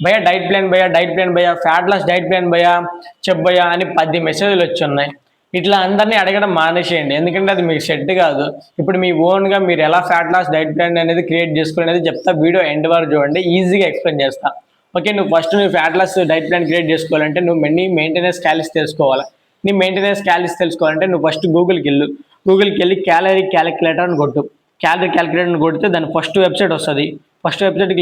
భయ్యా diet plan భయ్యా, diet plan భయ్యా, ఫ్యాట్ లాస్ డైట్ ప్లాన్ భయ్యా, చెప్పయ్యా అని 10 మెసేజ్లు వచ్చి ఉన్నాయి. ఇట్లా అందరినీ అడగడం మానేసేయండి, ఎందుకంటే అది మీకు సెట్ కాదు. ఇప్పుడు మీ ఓన్గా మీరు ఎలా ఫ్యాట్ లాస్ డైట్ ప్లాన్ అనేది క్రియేట్ చేసుకోవాలనేది చెప్తా, వీడియో ఎండ్ వరకు చూడండి, ఈజీగా ఎక్స్ప్లెయిన్ చేస్తా. ఓకే, నువ్వు ఫస్ట్ నువ్వు fat loss diet plan create చేసుకోవాలంటే నువ్వు మెయింటెనెన్స్ క్యాలరీస్ తెలుసుకోవాలి. నీ మెయింటెనెన్స్ క్యాలరీస్ తెలుసుకోవాలంటే నువ్వు ఫస్ట్ గూగుల్కి వెళ్ళి క్యాలరీ క్యాలిక్యులేటర్ అని కొట్టు. క్యాలరీ క్యాలిక్యులేటర్ కొడితే దాని ఫస్ట్ వెబ్సైట్ వస్తుంది. ఫస్ట్ వెబ్సైట్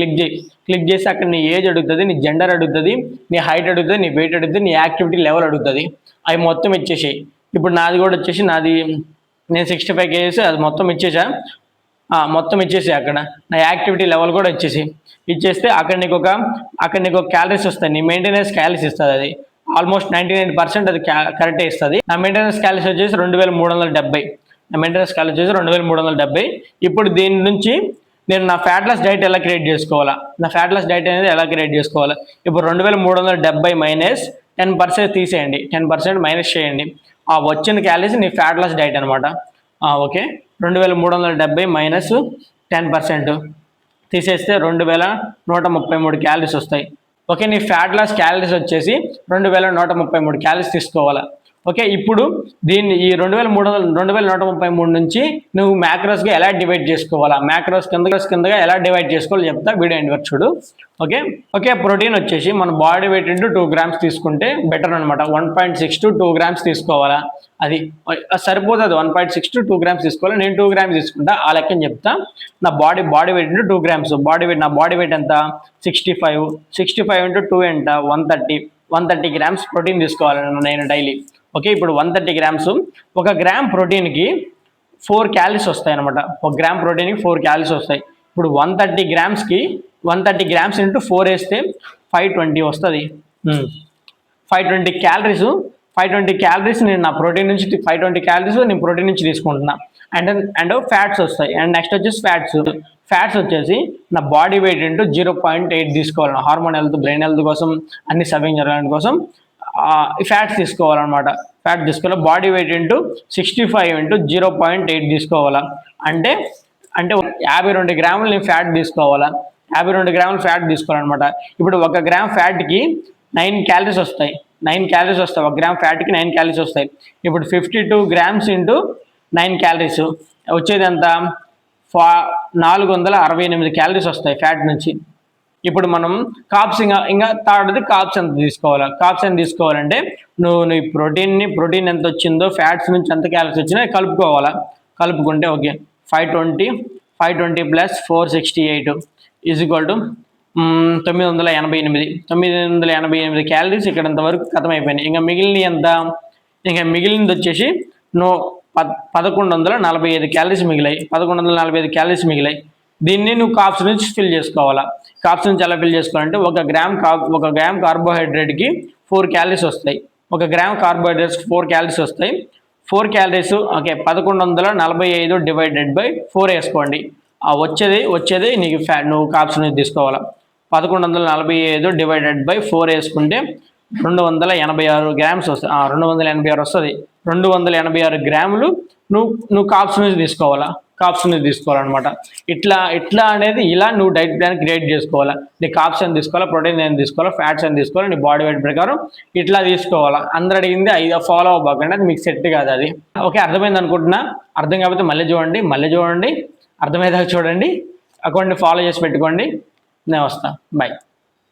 క్లిక్ చేసి అక్కడ నీ ఏజ్ అడుగుతుంది, నీ జెండర్ అడుగుతుంది, నీ హైట్ అడుగుతుంది, నీ వెయిట్ అడుగుతుంది, నీ యాక్టివిటీ లెవెల్ అడుగుతుంది. అవి మొత్తం ఇచ్చేసాయి. ఇప్పుడు నాది కూడా వచ్చేసి నేను 65 kgs, అది మొత్తం ఇచ్చేసా. మొత్తం ఇచ్చేసి అక్కడ నా యాక్టివిటీ లెవెల్ కూడా ఇచ్చేస్తే అక్కడ నీకు ఒక క్యాలరీస్ వస్తాయి. నీ మెయింటెనెన్స్ క్యాలరీస్ ఇస్తుంది. అది ఆల్మోస్ట్ 99% అది కరెక్టే ఇస్తుంది. నా మెయింటెనెన్స్ క్యాలరీస్ వచ్చేసి 2370. నా మెయింటెనెన్స్ క్యాలరీస్ వచ్చేసి 2370. ఇప్పుడు దీని నుంచి నేను నా ఫ్యాట్ లాస్ డైట్ ఎలా క్రియేట్ చేసుకోవాలా, నా ఫ్యాట్ లాస్ డైట్ అనేది ఎలా క్రియేట్ చేసుకోవాలా. ఇప్పుడు 2370 మైనస్ 10% తీసేయండి, 10% మైనస్ చేయండి. ఆ వచ్చిన క్యాలరీస్ నీ ఫ్యాట్ లాస్ డైట్ అనమాట. ఓకే, 2370 మైనస్ 10% తీసేస్తే 2133 క్యాలరీస్ వస్తాయి. ఓకే, నీ ఫ్యాట్ లాస్ క్యాలరీస్ వచ్చేసి 2133 క్యాలరీస్ తీసుకోవాలా. ఓకే, ఇప్పుడు దీన్ని ఈ 2133 నుంచి నువ్వు మ్యాక్రోస్గా ఎలా డివైడ్ చేసుకోవాలా, మ్యాక్రోస్ కిందగా ఎలా డివైడ్ చేసుకోవాలో చెప్తా, వీడియో ఎండ్ వరకు చూడు. ఓకే, ప్రోటీన్ వచ్చేసి మన బాడీ వెయిట్ ఇంటూ 2 grams తీసుకుంటే బెటర్ అనమాట. 1.6 to 2 grams తీసుకోవాలా. అది సరిపోతుంది. 1.6 to 2 grams తీసుకోవాలి. నేను 2 grams తీసుకుంటా, ఆ లెక్కని చెప్తా. నా బాడీ వెయిట్ ఇంటూ 2 grams. నా బాడీ వెయిట్ ఎంత? 65 ఇంటూ 2 ఎంత? 130 grams ప్రోటీన్ తీసుకోవాలి నేను డైలీ. ఓకే, ఇప్పుడు 130 grams. 1 గ్రామ్ ప్రోటీన్కి 4 calories వస్తాయి అనమాట. 1 గ్రామ్ ప్రోటీన్కి 4 calories వస్తాయి. ఇప్పుడు 130 grams ఇంటూ 4 వేస్తే 520 వస్తుంది. 520 calories నేను నా ప్రోటీన్ నుంచి 520 calories నేను ప్రోటీన్ నుంచి తీసుకుంటున్నా. అండ్ ఫ్యాట్స్ వస్తాయి. అండ్ నెక్స్ట్ వచ్చేసి ఫ్యాట్స్ వచ్చేసి నా బాడీ వెయిట్ ఇంటూ 0.8 తీసుకోవాలి. హార్మోన్ హెల్త్, బ్రెయిన్ హెల్త్ కోసం, అన్ని సర్వింగ్ జరగడానికి కోసం ఫ్యాట్స్ తీసుకోవాలన్నమాట. ఫ్యాట్ తీసుకోవాలి. బాడీ వెయిట్ ఇంటూ 65 ఇంటూ 0.8 తీసుకోవాలా. అంటే 52 గ్రాములు నేను ఫ్యాట్ తీసుకోవాలా. 52 గ్రాములు ఫ్యాట్ తీసుకోవాలన్నమాట. ఇప్పుడు 1 గ్రామ్ ఫ్యాట్కి 9 calories వస్తాయి. 9 calories వస్తాయి. 1 గ్రామ్ ఫ్యాట్కి 9 calories వస్తాయి. ఇప్పుడు 52 grams ఇంటూ 9 calories వచ్చేది ఎంత? 468 calories వస్తాయి ఫ్యాట్ నుంచి. ఇప్పుడు మనం కార్బ్స్ ఇంకా థర్డ్ది కార్బ్స్ ఎంత తీసుకోవాలా. కార్బ్స్ ఎంత తీసుకోవాలంటే నువ్వు ఈ ప్రోటీన్ ఎంత వచ్చిందో, ఫ్యాట్స్ నుంచి ఎంత క్యాలరీస్ వచ్చినా కలుపుకుంటే okay, 520 plus 468 is equal to 988 calories ఇక్కడంత వరకు ఖతమైపోయినాయి. ఇంకా మిగిలినది వచ్చేసి 1145 క్యాలరీస్ మిగిలాయి. 1145 క్యాలరీస్ మిగిలాయి. దీన్ని నువ్వు కార్బ్స్ నుంచి ఫిల్ చేసుకోవాలా. కార్బ్స్ నుంచి ఎలా ఫిల్ చేసుకోవాలంటే 1 గ్రామ్ కార్బోహైడ్రేట్కి 4 calories వస్తాయి. 1 గ్రామ్ కార్బోహైడ్రేట్స్కి 4 calories వస్తాయి. 4 calories ఓకే, 1145 డివైడెడ్ బై 4 వేసుకోండి. వచ్చేది నీకు నువ్వు కార్బ్స్ నుంచి తీసుకోవాలా. 1145 డివైడెడ్ బై 4 వేసుకుంటే 286 grams వస్తాయి. 286 వస్తుంది. 286 గ్రాములు నువ్వు కార్బ్స్ నుంచి తీసుకోవాలన్నమాట. ఇట్లా అనేది ఇలా నువ్వు డైట్ ప్లాన్ క్రియేట్ చేసుకోవాలా. నీ కార్బ్స్ అని తీసుకోవాలా, ప్రోటీన్ ఏం తీసుకోవాలా, ఫ్యాట్స్ అని తీసుకోవాలా, నీ బాడీ వెయిట్ ప్రకారం ఇట్లా తీసుకోవాలా. అందరు అడిగింది 5 ఫాలో అవ్వకండి, అది మీకు సెట్ కాదు అది. ఓకే, అర్థమైంది అనుకుంటున్నా. అర్థం కాకపోతే మళ్ళీ చూడండి, అర్థమయ్యేదాకా చూడండి. అకౌంట్ని ఫాలో చేసి పెట్టుకోండి. నేను వస్తా, బాయ్.